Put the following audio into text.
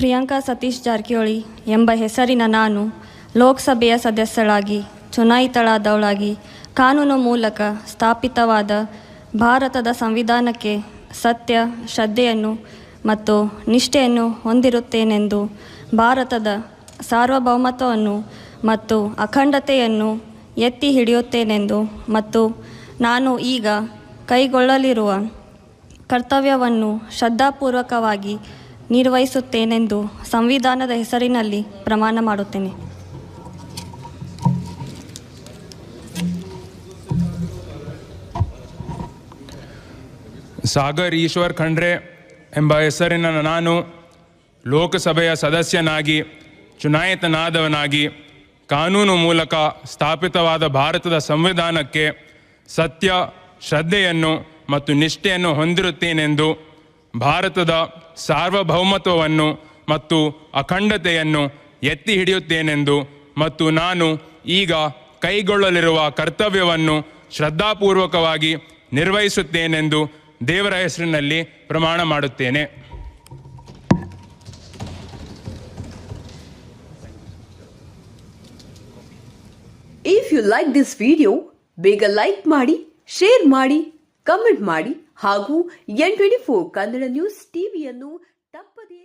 ಪ್ರಿಯಾಂಕಾ ಸತೀಶ್ ಜಾರಕಿಹೊಳಿ ಎಂಬ ಹೆಸರಿನ ನಾನು ಲೋಕಸಭೆಯ ಸದಸ್ಯಳಾಗಿ ಚುನಾಯಿತಳಾದವಳಾಗಿ ಕಾನೂನು ಮೂಲಕ ಸ್ಥಾಪಿತವಾದ ಭಾರತದ ಸಂವಿಧಾನಕ್ಕೆ ಸತ್ಯ ಶ್ರದ್ಧೆಯನ್ನು ಮತ್ತು ನಿಷ್ಠೆಯನ್ನು ಹೊಂದಿರುತ್ತೇನೆಂದು, ಭಾರತದ ಸಾರ್ವಭೌಮತ್ವವನ್ನು ಮತ್ತು ಅಖಂಡತೆಯನ್ನು ಎತ್ತಿ ಹಿಡಿಯುತ್ತೇನೆಂದು ಮತ್ತು ನಾನು ಈಗ ಕೈಗೊಳ್ಳಲಿರುವ ಕರ್ತವ್ಯವನ್ನು ಶ್ರದ್ಧಾಪೂರ್ವಕವಾಗಿ ನಿರ್ವಹಿಸುತ್ತೇನೆಂದು ಸಂವಿಧಾನದ ಹೆಸರಿನಲ್ಲಿ ಪ್ರಮಾಣ ಮಾಡುತ್ತೇನೆ. ಸಾಗರ್ ಈಶ್ವರ್ ಖಂಡ್ರೆ ಎಂಬ ಹೆಸರಿನ ನಾನು ಲೋಕಸಭೆಯ ಸದಸ್ಯನಾಗಿ ಚುನಾಯಿತನಾದವನಾಗಿ ಕಾನೂನು ಮೂಲಕ ಸ್ಥಾಪಿತವಾದ ಭಾರತದ ಸಂವಿಧಾನಕ್ಕೆ ಸತ್ಯ ಶ್ರದ್ಧೆಯನ್ನು ಮತ್ತು ನಿಷ್ಠೆಯನ್ನು ಹೊಂದಿರುತ್ತೇನೆಂದು, ಭಾರತದ ಸಾರ್ವಭೌಮತ್ವವನ್ನು ಮತ್ತು ಅಖಂಡತೆಯನ್ನು ಎತ್ತಿ ಹಿಡಿಯುತ್ತೇನೆಂದು ಮತ್ತು ನಾನು ಈಗ ಕೈಗೊಳ್ಳಲಿರುವ ಕರ್ತವ್ಯವನ್ನು ಶ್ರದ್ಧಾಪೂರ್ವಕವಾಗಿ ನಿರ್ವಹಿಸುತ್ತೇನೆಂದು ದೇವರ ಹೆಸರಿನಲ್ಲಿ ಪ್ರಮಾಣ ಮಾಡುತ್ತೇನೆ. If you like this video, ಬೇಗ ಲೈಕ್ ಮಾಡಿ, ಶೇರ್ ಮಾಡಿ, ಕಮೆಂಟ್ ಮಾಡಿ ಹಾಗೂ N24 ಕನ್ನಡ ನ್ಯೂಸ್ ಟಿವಿಯನ್ನು ತಪ್ಪದೇ